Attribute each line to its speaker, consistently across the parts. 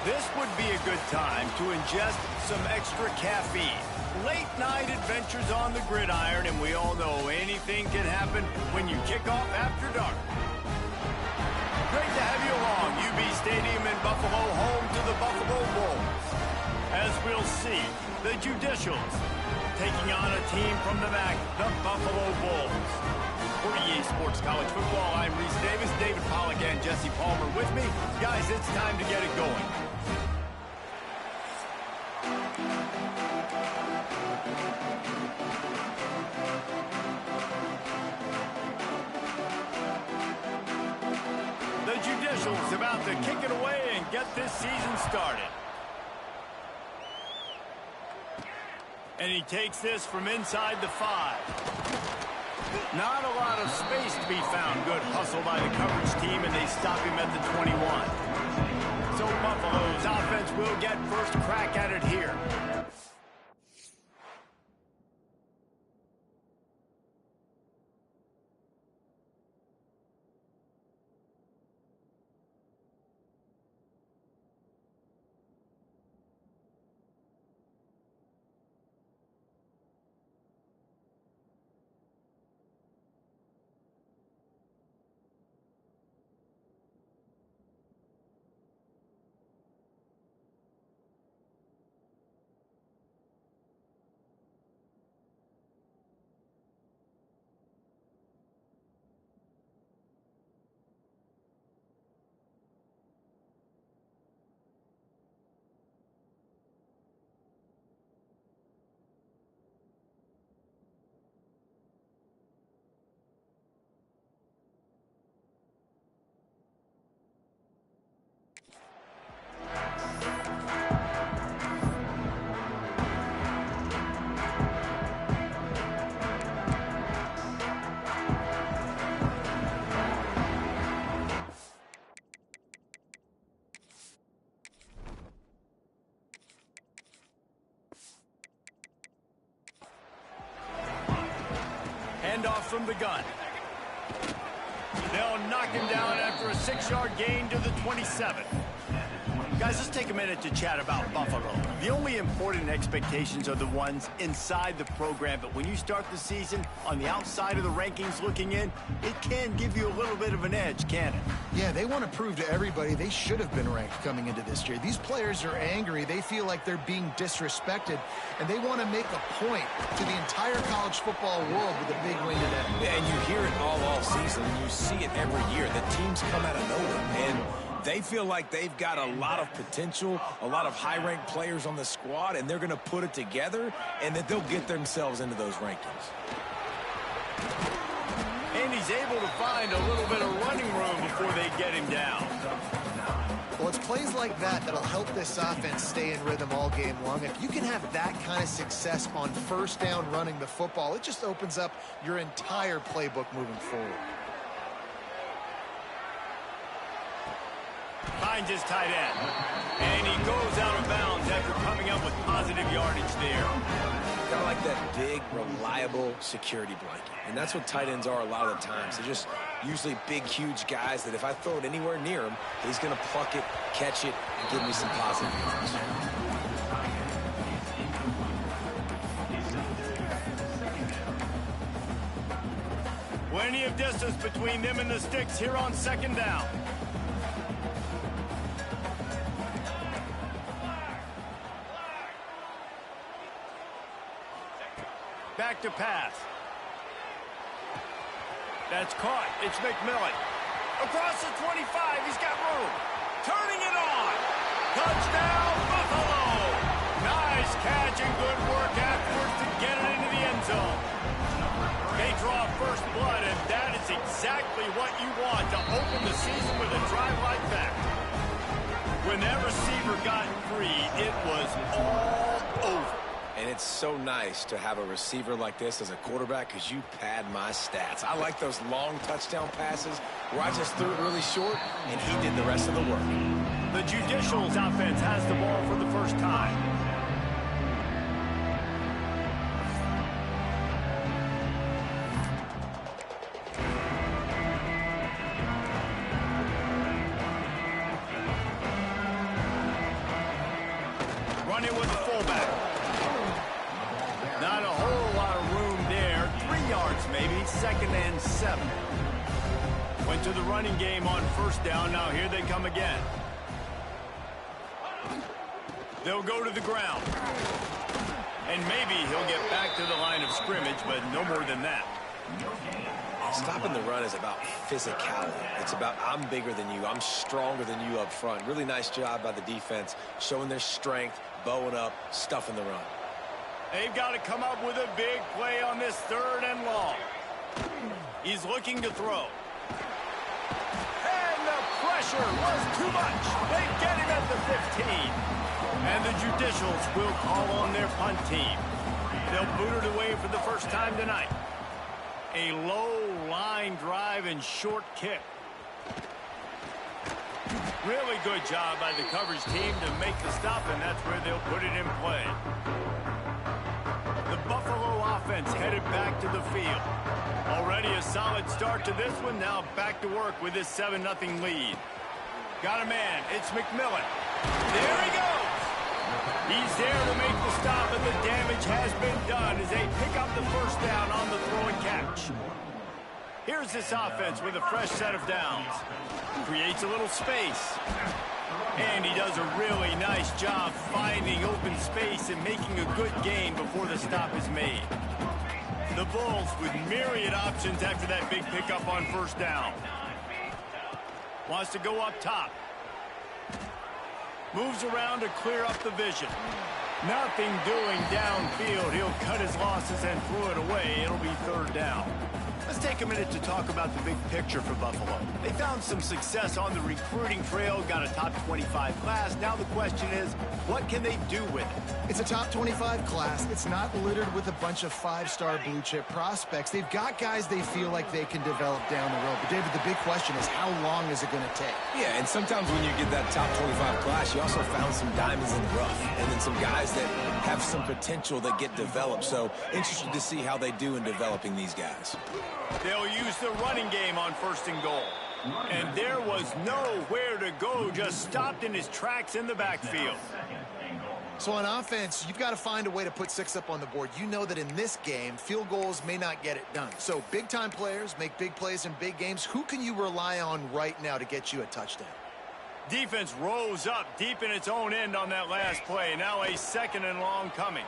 Speaker 1: This would be a good time to ingest some extra caffeine. Late night adventures on the gridiron, and we all know anything can happen when you kick off after dark. Great to have you along, UB Stadium in Buffalo, home to the Buffalo Bulls. As we'll see, the Judicials taking on a team from the back, the Buffalo Bulls. For EA Sports College Football, I'm Reese Davis, David Pollack, and Jesse Palmer with me. Guys, it's time to get it going. The Judicials about to kick it away and get this season started. And he takes this from inside the 5. Not a lot of space to be found. Good hustle by the coverage team, and they stop him at the 21. So Buffalo's offense will get first crack at it here. Off from the gun. They'll knock him down after a 6-yard gain to the 27. Guys, let's take a minute to chat about Buffalo. The only important expectations are the ones inside the program, but when you start the season on the outside of the rankings looking in, it can give you a little bit of an edge, can it?
Speaker 2: Yeah, they want to prove to everybody they should have been ranked coming into this year. These players are angry. They feel like they're being disrespected, and they want to make a point to the entire college football world with a big win today.
Speaker 3: Yeah, and you hear it all season, and you see it every year. The teams come out of nowhere, and they feel like they've got a lot of potential, a lot of high-ranked players on the squad, and they're going to put it together, and that they'll get themselves into those rankings.
Speaker 1: And he's able to find a little bit of running room before they get him down.
Speaker 2: Well, it's plays like that that'll help this offense stay in rhythm all game long. If you can have that kind of success on first down running the football, it just opens up your entire playbook moving forward.
Speaker 1: Finds his tight end. And he goes out of bounds after coming up with positive yardage there.
Speaker 3: Kind of like that big, reliable security blanket. And that's what tight ends are a lot of the times. They're just usually big, huge guys that if I throw it anywhere near him, he's going to pluck it, catch it, and give me some positive yards.
Speaker 1: Plenty of distance between them and the sticks here on second down. Back to pass. That's caught. It's McMillan. Across the 25. He's got room. Turning it on. Touchdown, Buffalo. Nice catch and good work afterwards to get it into the end zone. They draw first blood, and that is exactly what you want to open the season with a drive like that. When that receiver got free, it was all over.
Speaker 3: And it's so nice to have a receiver like this as a quarterback because you pad my stats. I like those long touchdown passes where I just threw it really short and he did the rest of the work.
Speaker 1: The Judicials offense has the ball for the first time. 2nd and 7. Went to the running game on 1st down. Now here they come again. They'll go to the ground. And maybe he'll get back to the line of scrimmage, but no more than that.
Speaker 3: Stopping the run is about physicality. It's about I'm bigger than you. I'm stronger than you up front. Really nice job by the defense, showing their strength, bowing up, stuffing the run.
Speaker 1: They've got to come up with a big play on this 3rd and long. He's looking to throw. And the pressure was too much. They get him at the 15. And the Judicials will call on their punt team. They'll boot it away for the first time tonight. A low line drive and short kick. Really good job by the coverage team to make the stop, and that's where they'll put it in play. The Buffalo offense headed back to the field. Already a solid start to this one. Now back to work with this 7-0 lead. Got a man. It's McMillan. There he goes. He's there to make the stop, and the damage has been done as they pick up the 1st down on the throw and catch. Here's this offense with a fresh set of downs. Creates a little space. And he does a really nice job finding open space and making a good gain before the stop is made. The Bulls with myriad options after that big pickup on 1st down. Wants to go up top. Moves around to clear up the vision. Nothing doing downfield. He'll cut his losses and throw it away. It'll be 3rd down. Let's take a minute to talk about the big picture for Buffalo. They found some success on the recruiting trail, got a top 25 class. Now the question is, what can they do with it?
Speaker 2: It's a top 25 class. It's not littered with a bunch of 5-star blue-chip prospects. They've got guys they feel like they can develop down the road. But, David, the big question is, how long is it going to take?
Speaker 3: Yeah, and sometimes when you get that top 25 class, you also found some diamonds in the rough. And then some guys that have some potential that get developed. So, interested to see how they do in developing these guys.
Speaker 1: They'll use the running game on 1st and goal. And there was nowhere to go, just stopped in his tracks in the backfield.
Speaker 2: So on offense, you've got to find a way to put 6 up on the board. You know that in this game, field goals may not get it done. So big-time players make big plays in big games. Who can you rely on right now to get you a touchdown?
Speaker 1: Defense rose up deep in its own end on that last play. Now a 2nd and long coming.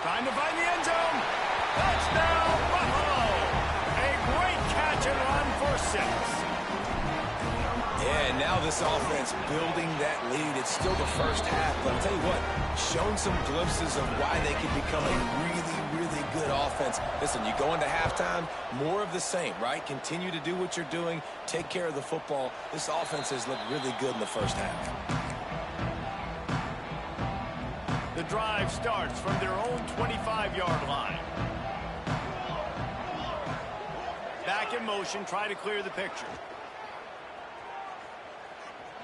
Speaker 1: Trying to find the end zone. Touchdown, Buffalo! A great catch and run for 6.
Speaker 3: Yeah, and now this offense building that lead. It's still the 1st half, but I'll tell you what, shown some glimpses of why they could become a really, really good offense. Listen, you go into halftime, more of the same, right? Continue to do what you're doing, take care of the football. This offense has looked really good in the 1st half.
Speaker 1: The drive starts from their own 25-yard line. Back in motion, try to clear the picture.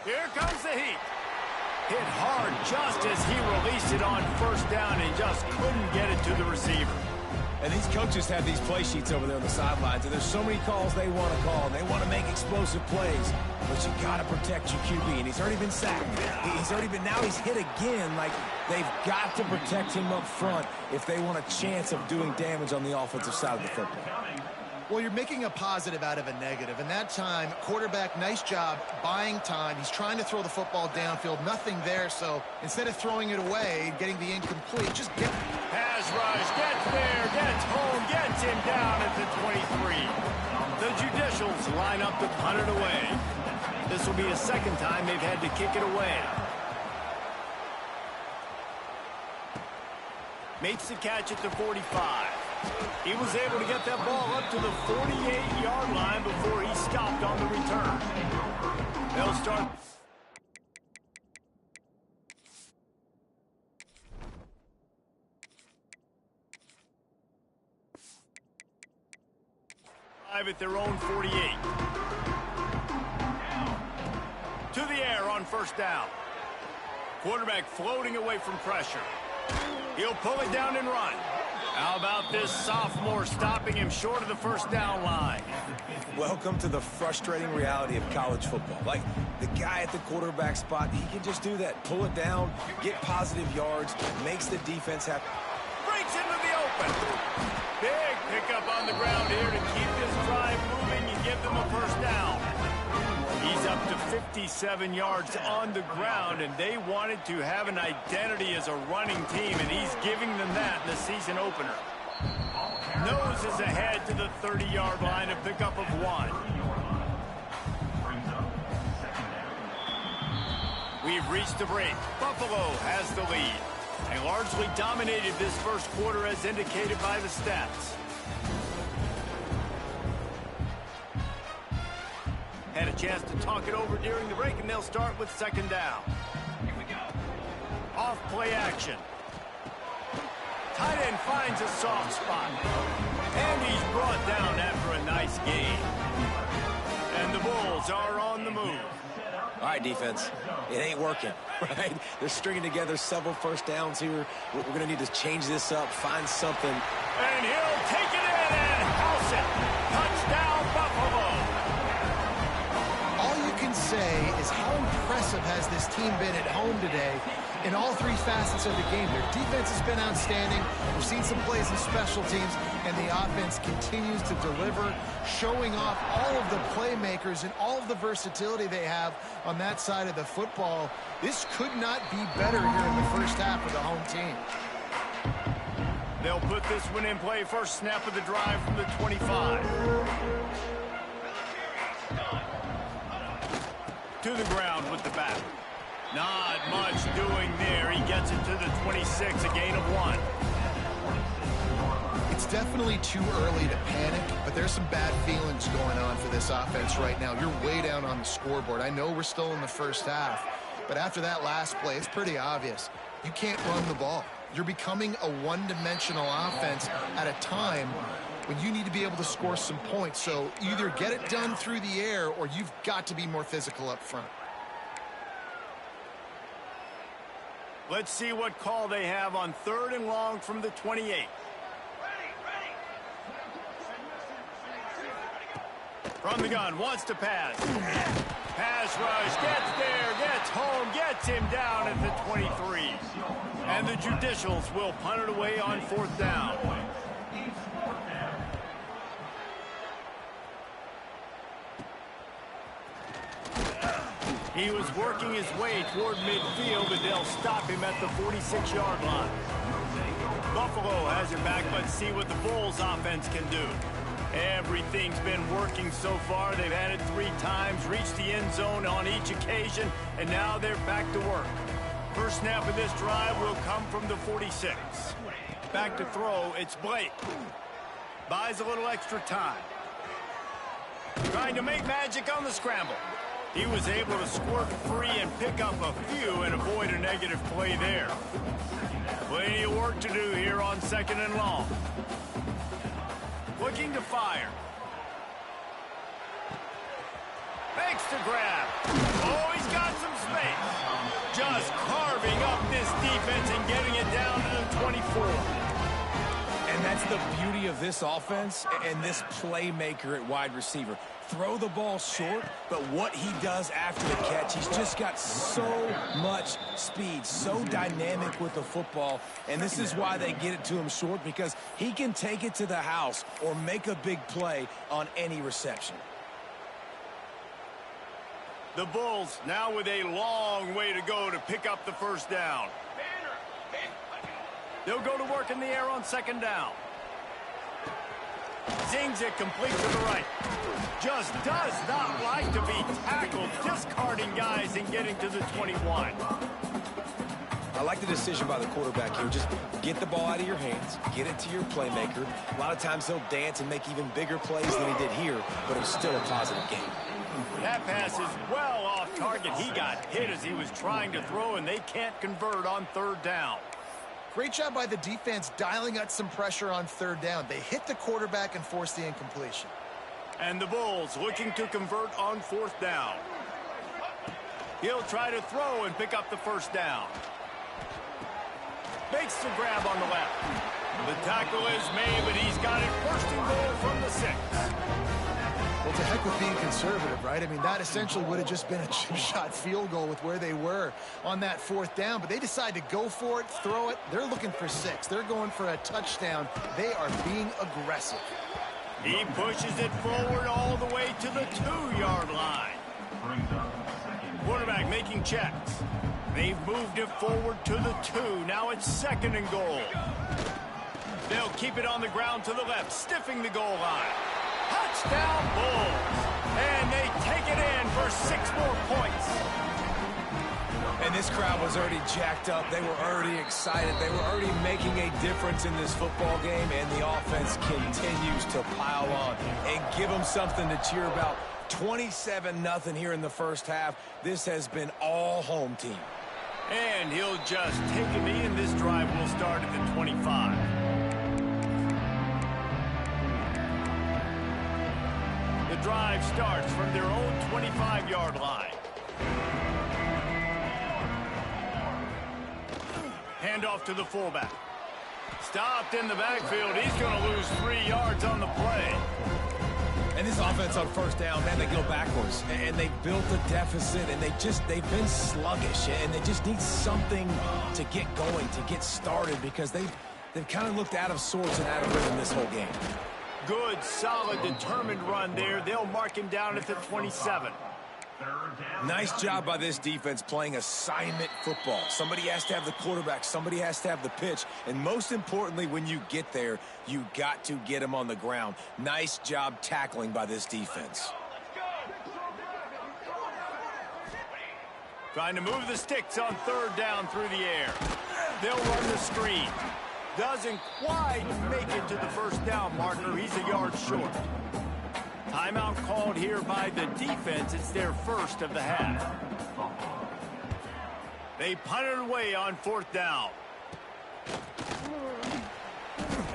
Speaker 1: Here comes the heat. Hit hard just as he released it on 1st down and just couldn't get it to the receiver.
Speaker 3: And these coaches have these play sheets over there on the sidelines, and there's so many calls they want to call. They want to make explosive plays, but you got to protect your QB, and he's already been sacked. Now he's hit again. Like, they've got to protect him up front if they want a chance of doing damage on the offensive side of the football.
Speaker 2: Well, you're making a positive out of a negative. And that time, quarterback, nice job buying time. He's trying to throw the football downfield. Nothing there. So instead of throwing it away, getting the incomplete, just get...
Speaker 1: Pass rush, gets there, gets home, gets him down at the 23. The Judicials line up to punt it away. This will be a 2nd time they've had to kick it away. Makes the catch at the 45. He was able to get that ball up to the 48-yard line before he stopped on the return. They'll start. At their own 48. To the air on 1st down. Quarterback floating away from pressure. He'll pull it down and run. How about this sophomore stopping him short of the 1st down line?
Speaker 3: Welcome to the frustrating reality of college football. Like, the guy at the quarterback spot, he can just do that. Pull it down, get positive yards, makes the defense happy.
Speaker 1: Breaks into the open. Big pickup on the ground here to keep this drive moving and give them a first down. He's up to 57 yards on the ground, and they wanted to have an identity as a running team, and he's giving them that in the season opener. Noses ahead to the 30-yard line, a pickup of 1. We've reached the break. Buffalo has the lead. They largely dominated this first quarter as indicated by the stats. Had a chance to talk it over during the break, and they'll start with second down. Here we go. Off play action. Tight end finds a soft spot. And he's brought down after a nice gain. And the Bulls are on the move.
Speaker 3: All right, defense, it ain't working, right? They're stringing together several first downs here. We're going to need to change this up, find something.
Speaker 1: And he'll take it in and house it. Touchdown, Buffalo.
Speaker 2: All you can say is how impressive has this team been at home today in all three facets of the game. Their defense has been outstanding. We've seen some plays in special teams, and the offense continues to deliver, showing off all of the playmakers and all of the versatility they have on that side of the football. This could not be better here in the first half of the home team.
Speaker 1: They'll put this one in play. First snap of the drive from the 25. To the ground with the back. Not much doing there. He gets it to the 26, a gain of 1.
Speaker 2: It's definitely too early to panic, but there's some bad feelings going on for this offense right now. You're way down on the scoreboard. I know we're still in the first half, but after that last play, it's pretty obvious. You can't run the ball. You're becoming a one-dimensional offense at a time when you need to be able to score some points. So either get it done through the air or you've got to be more physical up front.
Speaker 1: Let's see what call they have on 3rd and long from the 28. From the gun, wants to pass. Pass rush, gets there, gets home, gets him down at the 23. And the Judicials will punt it away on 4th down. He was working his way toward midfield, but they'll stop him at the 46-yard line. Buffalo has it back. Let's see what the Bulls offense can do. Everything's been working so far. They've had it 3 times, reached the end zone on each occasion, and now they're back to work. First snap of this drive will come from the 46. Back to throw, it's Blake. Buys a little extra time. Trying to make magic on the scramble. He was able to squirt free and pick up a few and avoid a negative play there. Plenty of work to do here on 2nd and long. Looking to fire. Makes the grab. Oh, he's got some space. Just carving up this defense and getting it down to the 24.
Speaker 3: And that's the beauty of this offense and this playmaker at wide receiver. Throw the ball short, but what he does after the catch, he's just got so much speed, so dynamic with the football, and this is why they get it to him short, because he can take it to the house or make a big play on any reception.
Speaker 1: The Bulls now with a long way to go to pick up the first down. They'll go to work in the air on 2nd down. Zings it complete to the right. Just does not like to be tackled, discarding guys and getting to the 21.
Speaker 3: I like the decision by the quarterback here. Just get the ball out of your hands, get it to your playmaker. A lot of times he'll dance and make even bigger plays than he did here, but it was still a positive game.
Speaker 1: That pass is well off target. He got hit as he was trying to throw, and they can't convert on 3rd down.
Speaker 2: Great job by the defense dialing up some pressure on 3rd down. They hit the quarterback and forced the incompletion.
Speaker 1: And the Bulls looking to convert on 4th down. He'll try to throw and pick up the first down. Makes the grab on the left. The tackle is made, but he's got it 1st and goal from the 6.
Speaker 2: Well, to heck with being concerned conservative, right? I mean, that essentially would have just been a chip shot field goal with where they were on that 4th down, but they decide to go for it, throw it. They're looking for 6. They're going for a touchdown. They are being aggressive.
Speaker 1: He pushes it forward all the way to the 2-yard line. Quarterback making checks. They've moved it forward to the 2. Now it's 2nd and goal. They'll keep it on the ground to the left, stiffing the goal line. Touchdown Bulls. And they take it in for 6 more points.
Speaker 3: And this crowd was already jacked up. They were already excited. They were already making a difference in this football game, and the offense continues to pile on and give them something to cheer about. 27-0 here in the first half. This has been all home team.
Speaker 1: And he'll just take a knee, and this drive will start at the 25. The drive starts from their own 25-yard line. Handoff to the fullback. Stopped in the backfield. He's going to lose 3 yards on the play.
Speaker 3: And this offense on 1st down, man, they go backwards. And they built a deficit, and they've been sluggish. And they just need something to get going, to get started, because they've kind of looked out of sorts and out of rhythm this whole game.
Speaker 1: Good, solid, determined run there. They'll mark him down at the 27.
Speaker 3: Nice job by this defense playing assignment football. Somebody has to have the quarterback. Somebody has to have the pitch. And most importantly, when you get there, you got to get him on the ground. Nice job tackling by this defense.
Speaker 1: Trying to move the sticks on 3rd down through the air. They'll run the screen. Doesn't quite make it to the 1st down marker. He's a yard short. Timeout called here by the defense. It's their 1st of the half. They punt it away on 4th down.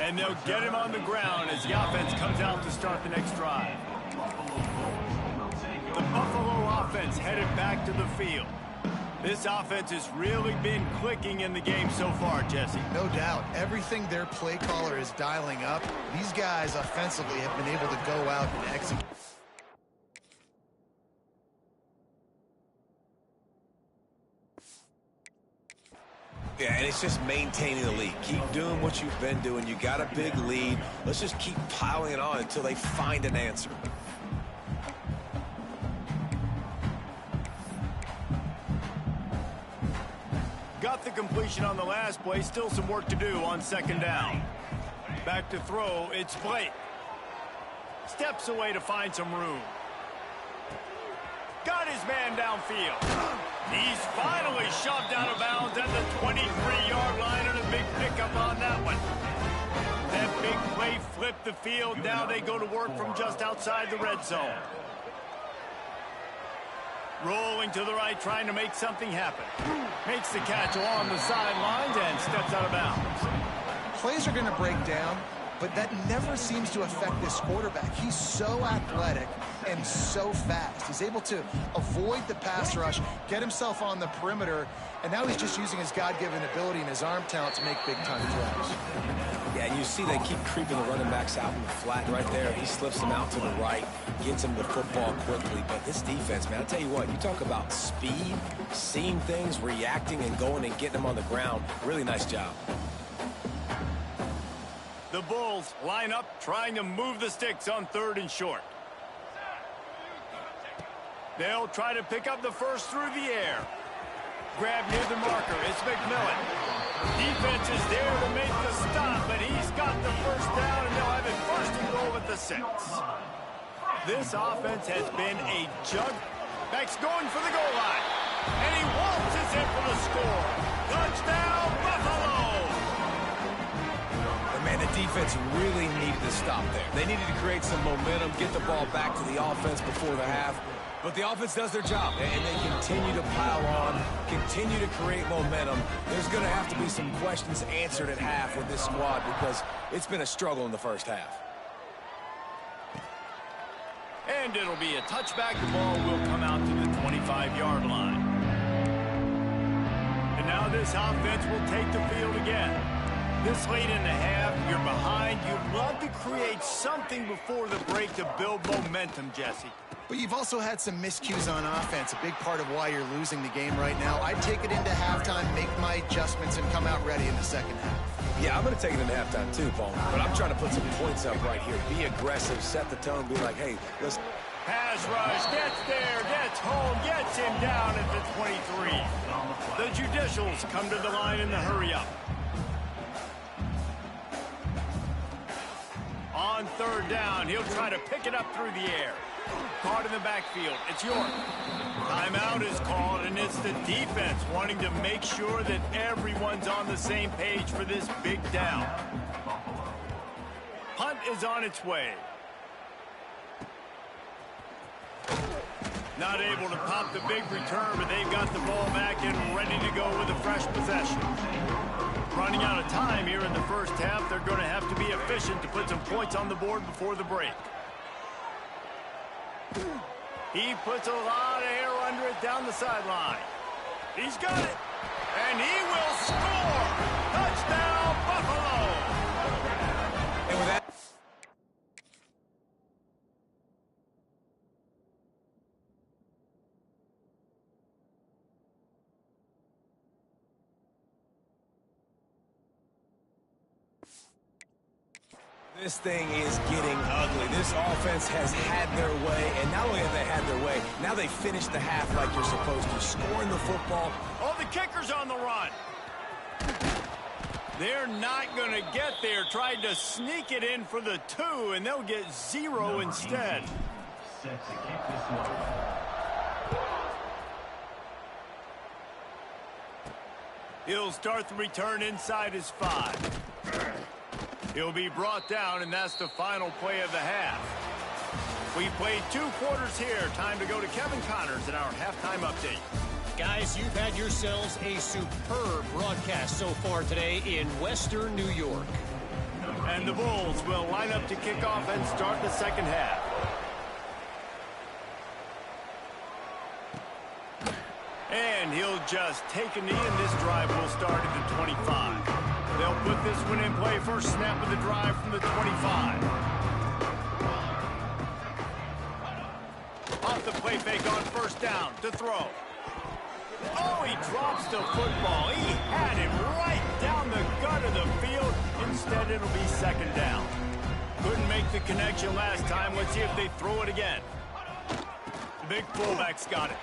Speaker 1: And they'll get him on the ground as the offense comes out to start the next drive. The Buffalo offense headed back to the field. This offense has really been clicking in the game so far, Jesse.
Speaker 2: No doubt. Everything their play caller is dialing up, these guys offensively have been able to go out and execute.
Speaker 3: Yeah, and it's just maintaining the lead. Keep doing what you've been doing. You got a big lead. Let's just keep piling it on until they find an answer.
Speaker 1: Got the completion on the last play. Still some work to do on 2nd down. Back to throw. It's Blake. Steps away to find some room. Got his man downfield. He's finally shoved out of bounds at the 23-yard line, and a big pickup on that one. That big play flipped the field. Now they go to work from just outside the red zone. Rolling to the right, trying to make something happen. Makes the catch along the sidelines and steps out of bounds.
Speaker 2: Plays are going to break down, but that never seems to affect this quarterback. He's so athletic and so fast. He's able to avoid the pass rush, get himself on the perimeter, and now he's just using his God-given ability and his arm talent to make big-time throws.
Speaker 3: Yeah, and you see they keep creeping the running backs out in the flat right there. He slips them out to the right, gets him the football quickly. But this defense, man, I'll tell you what, you talk about speed, seeing things, reacting, and going and getting them on the ground. Really nice job.
Speaker 1: The Bulls line up, trying to move the sticks on 3rd and short. They'll try to pick up the first through the air. Grab near the marker. It's McMillan. Defense is there to make the stop, but he's got the 1st down, and they'll have it 1st and goal at the 6. This offense has been a jug. Beck's going for the goal line, and he waltzes in for the score. Touchdown, Buffalo!
Speaker 3: And man, the defense really needed to stop there. They needed to create some momentum, get the ball back to the offense before the half. But the offense does their job, and they continue to pile on, continue to create momentum. There's going to have to be some questions answered at half with this squad because it's been a struggle in the first half.
Speaker 1: And it'll be a touchback. The ball will come out to the 25-yard line. And now this offense will take the field again. This late in the half, you're behind. You'd love to create something before the break to build momentum, Jesse.
Speaker 2: But you've also had some miscues on offense, a big part of why you're losing the game right now. I'd take it into halftime, make my adjustments, and come out ready in the second half.
Speaker 3: Yeah, I'm going to take it into halftime too, Paul. But I'm trying to put some points up right here. Be aggressive, set the tone, be like, hey, let's...
Speaker 1: Pass rush, gets there, gets home, gets him down at the 23. The Judicials come to the line in the hurry-up. On third down, he'll try to pick it up through the air. Caught in the backfield. It's York. Timeout is called, and it's the defense wanting to make sure that everyone's on the same page for this big down. Punt is on its way. Not able to pop the big return, but they've got the ball back and ready to go with a fresh possession. Running out of time here in the first half, they're going to have to be efficient to put some points on the board before the break. He puts a lot of air under it down the sideline. He's got it, and he will score! Touchdown, Buffalo!
Speaker 3: And with that... This thing is getting ugly. This offense has had their way, and not only have they had their way, now they finish the half like you're supposed to, scoring the football.
Speaker 1: Oh, the kicker's on the run. They're not going to get there. Tried to sneak it in for the 2, and they'll get 0 instead. He'll start the return inside his 5. He'll be brought down, and that's the final play of the half. We played 2 quarters here. Time to go to Kevin Connors in our halftime update.
Speaker 4: Guys, you've had yourselves a superb broadcast so far today in Western New York.
Speaker 1: And the Bulls will line up to kick off and start the second half. And he'll just take a knee, and this drive will start at the 25. They'll put this one in play. First snap of the drive from the 25. Off the play fake on first down to throw. Oh, he drops the football. He had it right down the gut of the field. Instead, it'll be second down. Couldn't make the connection last time. Let's see if they throw it again. The big fullback's got it.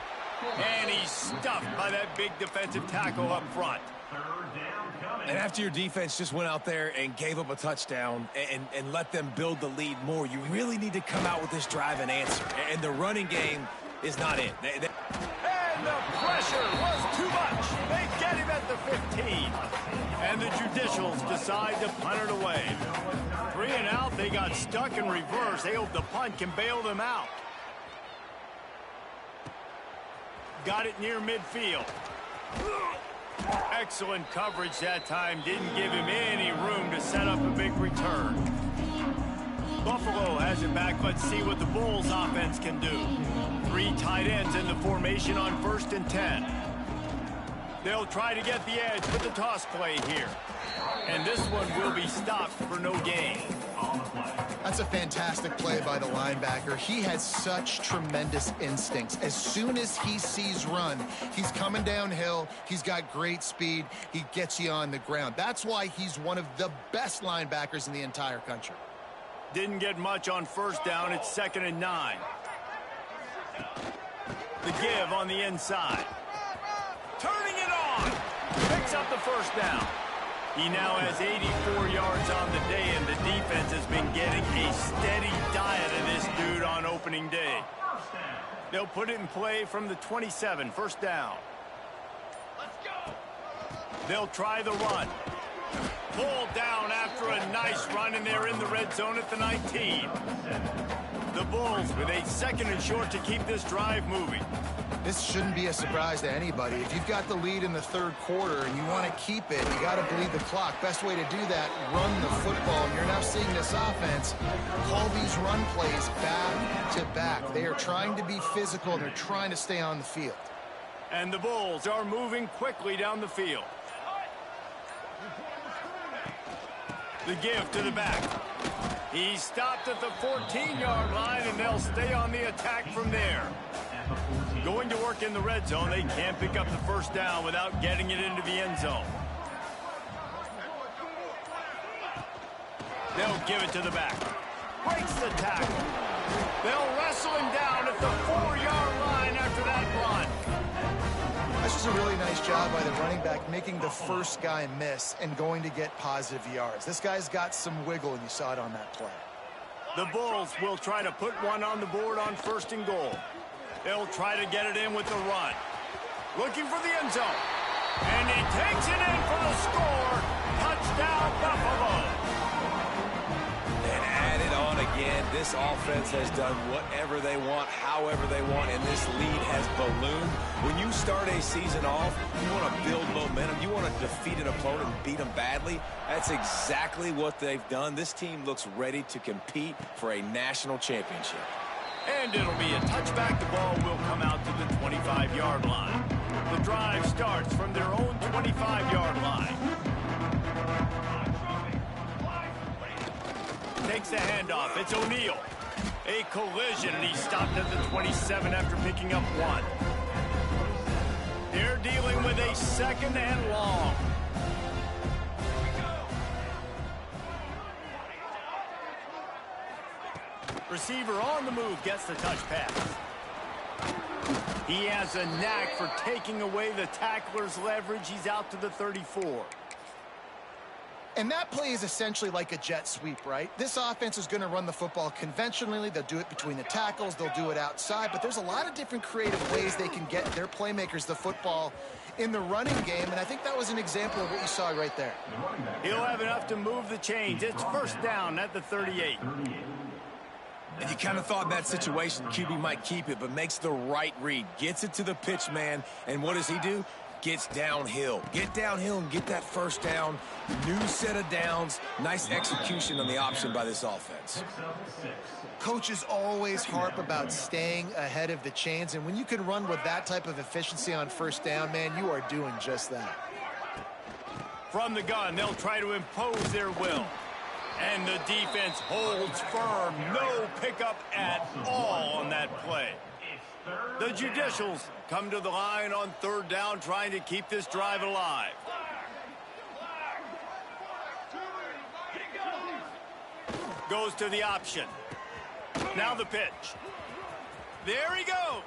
Speaker 1: And he's stuffed by that big defensive tackle up front.
Speaker 3: And after your defense just went out there and gave up a touchdown and let them build the lead more, you really need to come out with this drive and answer. And the running game is not it.
Speaker 1: And the pressure was too much. They get him at the 15. And the Judicials decide to punt it away. 3 and out, they got stuck in reverse. They hope the punt can bail them out. Got it near midfield. Excellent coverage that time. Didn't give him any room to set up a big return. Buffalo has it back. Let's see what the Bulls offense can do. 3 tight ends in the formation on 1st and 10. They'll try to get the edge with the toss play here. And this one will be stopped for no gain.
Speaker 2: That's a fantastic play by the linebacker. He has such tremendous instincts. As soon as he sees run, he's coming downhill. He's got great speed. He gets you on the ground. That's why he's one of the best linebackers in the entire country.
Speaker 1: Didn't get much on first down. It's 2nd and 9. The give on the inside. Turning it on. Picks up the first down. He now has 84 yards on the day, and the defense has been getting a steady diet of this dude on opening day. They'll put it in play from the 27, 1st down. They'll try the run. Pulled down after a nice run, and they're in the red zone at the 19. The Bulls with a 2nd and short to keep this drive moving.
Speaker 2: This shouldn't be a surprise to anybody. If you've got the lead in the 3rd quarter and you want to keep it, you got to bleed the clock. Best way to do that, run the football. And you're now seeing this offense call these run plays back to back. They are trying to be physical, and they're trying to stay on the field.
Speaker 1: And the Bulls are moving quickly down the field. The give to the back. He's stopped at the 14-yard line, and they'll stay on the attack from there. Going to work in the red zone, they can't pick up the first down without getting it into the end zone. They'll give it to the back. Breaks the tackle. They'll wrestle him down at the 4-yard line after that run.
Speaker 2: That's just a really nice job by the running back, making the first guy miss and going to get positive yards. This guy's got some wiggle, and you saw it on that play.
Speaker 1: The Bulls will try to put one on the board on 1st and goal. They'll try to get it in with the run. Looking for the end zone. And he takes it in for the score. Touchdown, Buffalo.
Speaker 3: And add it on again. This offense has done whatever they want, however they want, and this lead has ballooned. When you start a season off, you want to build momentum. You want to defeat an opponent and beat them badly. That's exactly what they've done. This team looks ready to compete for a national championship.
Speaker 1: And it'll be a touchback. The ball will come out to the 25-yard line. The drive starts from their own 25-yard line. Takes the handoff. It's O'Neal. A collision, and he stopped at the 27 after picking up 1. They're dealing with a 2nd and long. Receiver on the move gets the touch pass. He has a knack for taking away the tackler's leverage. He's out to the 34.
Speaker 2: And that play is essentially like a jet sweep, right? This offense is going to run the football conventionally. They'll do it between the tackles. They'll do it outside. But there's a lot of different creative ways they can get their playmakers the football in the running game. And I think that was an example of what you saw right there.
Speaker 1: He'll have enough to move the chains. It's 1st down at the 38.
Speaker 3: And you kind of thought in that situation QB might keep it, but makes the right read. Gets it to the pitch man, and what does he do? Gets downhill. Get downhill and get that first down. New set of downs. Nice execution on the option by this offense.
Speaker 2: Coaches always harp about staying ahead of the chains, and when you can run with that type of efficiency on 1st down, man, you are doing just that.
Speaker 1: From the gun, they'll try to impose their will. And the defense holds firm. No pickup at all on that play. The Judicials come to the line on 3rd down, trying to keep this drive alive. Goes to the option. Now the pitch. There he goes.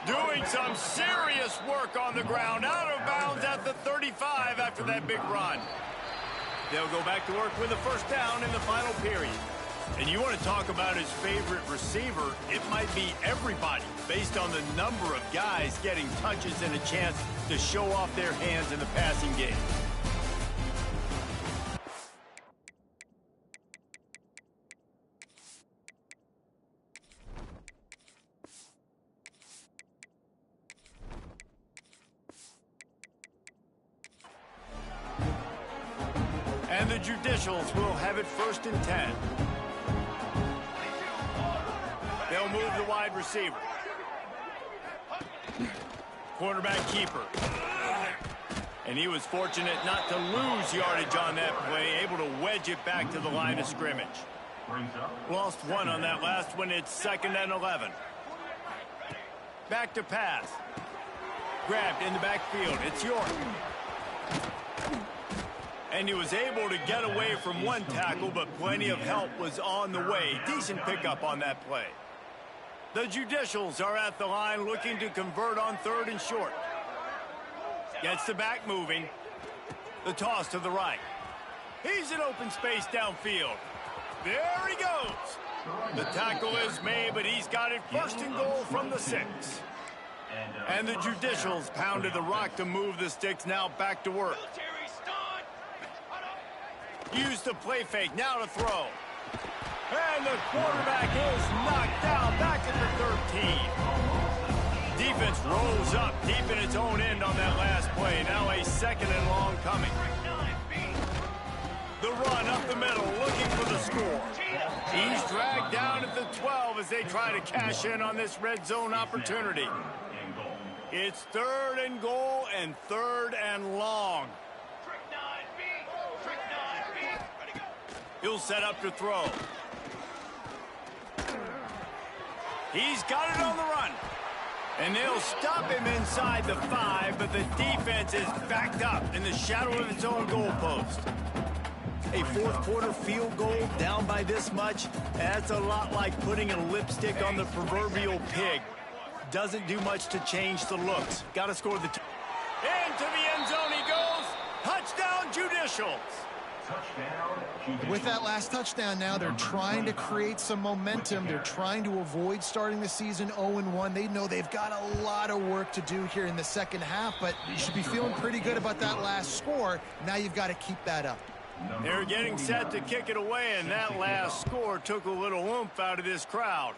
Speaker 1: Doing some serious work on the ground. Out of bounds at the 35 after that big run. They'll go back to work with a 1st down in the final period. And you want to talk about his favorite receiver, it might be everybody based on the number of guys getting touches and a chance to show off their hands in the passing game. And the Judicials will have it 1st and 10. They'll move the wide receiver. Quarterback keeper. And he was fortunate not to lose yardage on that play, able to wedge it back to the line of scrimmage. Lost 1 on that last one. It's 2nd and 11. Back to pass. Grabbed in the backfield. It's York. And he was able to get away from 1 tackle, but plenty of help was on the way. Decent pickup on that play. The Judicials are at the line looking to convert on 3rd and short. Gets the back moving. The toss to the right. He's in open space downfield. There he goes. The tackle is made, but he's got it 1st and goal from the 6. And the Judicials pounded the rock to move the sticks. Now back to work. Use the play fake, now to throw. And the quarterback is knocked down back at the 13. Defense rolls up deep in its own end on that last play. Now a 2nd and long coming. The run up the middle, looking for the score. He's dragged down at the 12 as they try to cash in on this red zone opportunity. It's 3rd and goal and 3rd and long. He'll set up to throw. He's got it on the run. And they'll stop him inside the 5, but the defense is backed up in the shadow of its own goalpost. A fourth-quarter field goal down by this much, that's a lot like putting a lipstick on the proverbial pig. Doesn't do much to change the looks. Got to score the... Into the end zone he goes. Touchdown, Judicials.
Speaker 2: With that last touchdown now, they're trying to create some momentum. They're trying to avoid starting the season 0-1. They know they've got a lot of work to do here in the second half, but you should be feeling pretty good about that last score. Now you've got to keep that up.
Speaker 1: They're getting set to kick it away, and that last score took a little oomph out of this crowd.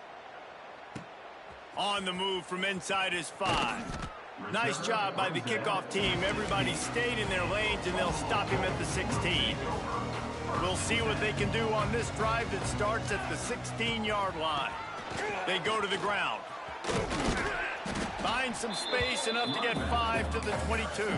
Speaker 1: On the move from inside his 5. Nice job by the kickoff team. Everybody stayed in their lanes, and they'll stop him at the 16. We'll see what they can do on this drive that starts at the 16-yard line. They go to the ground. Find some space, enough to get 5 to the 22.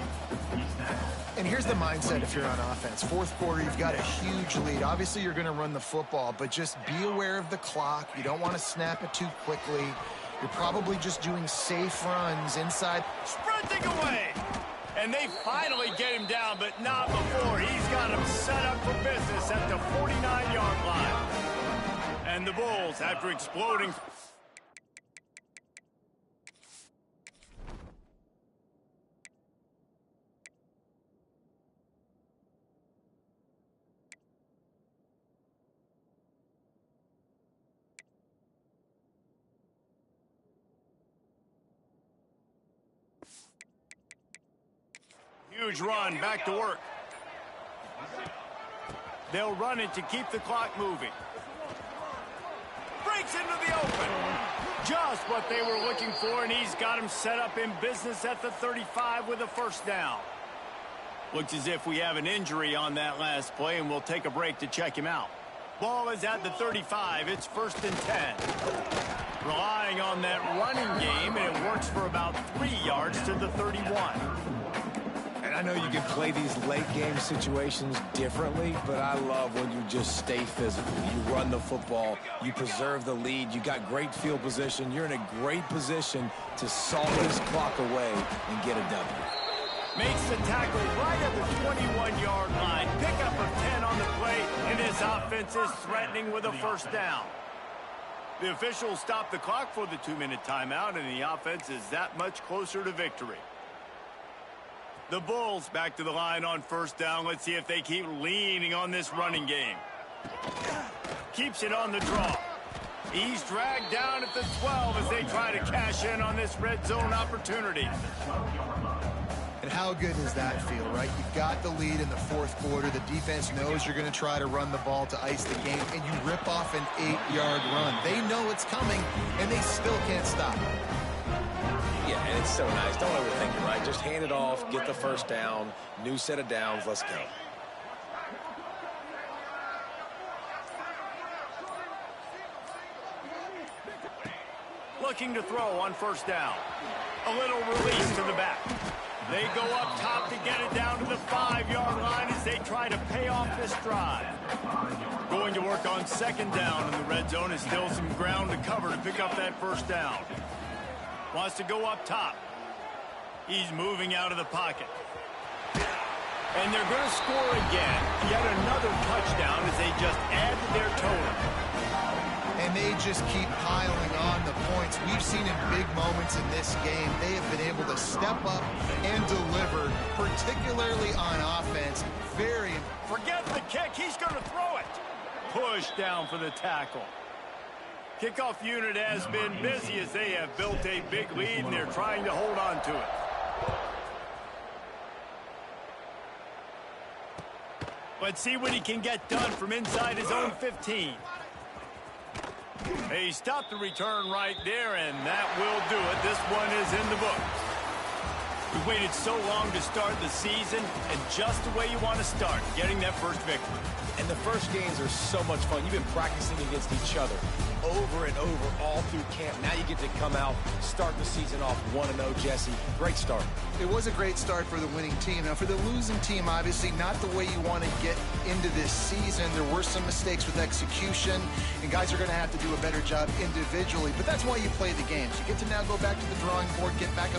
Speaker 2: And here's the mindset if you're on offense. Fourth quarter, you've got a huge lead. Obviously, you're going to run the football, but just be aware of the clock. You don't want to snap it too quickly. You're probably just doing safe runs inside.
Speaker 1: Sprinting away. And they finally get him down, but not before. He's got him set up for business at the 49-yard line. And the Bulls, after exploding... Huge run, back to work. They'll run it to keep the clock moving. Breaks into the open. Just what they were looking for, and he's got him set up in business at the 35 with a first down. Looks as if we have an injury on that last play, and we'll take a break to check him out. Ball is at the 35. It's 1st and 10. Relying on that running game, and it works for about 3 yards to the 31.
Speaker 3: And I know you can play these late-game situations differently, but I love when you just stay physical. You run the football, you preserve the lead, you got great field position, you're in a great position to saw this clock away and get a W.
Speaker 1: Makes the tackle right at the 21-yard line. Pickup of 10 on the play, and this offense is threatening with a first down. The officials stop the clock for the 2-minute timeout, and the offense is that much closer to victory. The Bulls back to the line on first down. Let's see if they keep leaning on this running game. Keeps it on the draw. He's dragged down at the 12 as they try to cash in on this red zone opportunity.
Speaker 2: And how good does that feel, right? You've got the lead in the fourth quarter. The defense knows you're going to try to run the ball to ice the game, and you rip off an 8-yard run. They know it's coming, and they still can't stop it.
Speaker 3: Yeah, and it's so nice. Don't overthink it, right? Just hand it off, get the first down, new set of downs, let's go.
Speaker 1: Looking to throw on first down. A little release to the back. They go up top to get it down to the 5-yard line as they try to pay off this drive. Going to work on second down in the red zone is still some ground to cover to pick up that first down. Wants to go up top. He's moving out of the pocket. And they're going to score again. Yet another touchdown as they just add to their total.
Speaker 2: And they just keep piling on the points. We've seen in big moments in this game, they have been able to step up and deliver, particularly on offense.
Speaker 1: Forget the kick. He's going to throw it. Push down for the tackle. Kickoff unit has been busy as they have built a big lead, and they're trying to hold on to it. Let's see what he can get done from inside his own 15. He stopped the return right there, and that will do it. This one is in the books. We waited so long to start the season, and just the way you want to start, getting that first victory.
Speaker 3: And the first games are so much fun. You've been practicing against each other over and over all through camp. Now you get to come out, start the season off 1-0, Jesse. Great start.
Speaker 2: It was a great start for the winning team. Now, for the losing team, obviously not the way you want to get into this season. There were some mistakes with execution, and guys are going to have to do a better job individually. But that's why you play the games. You get to now go back to the drawing board, get back on the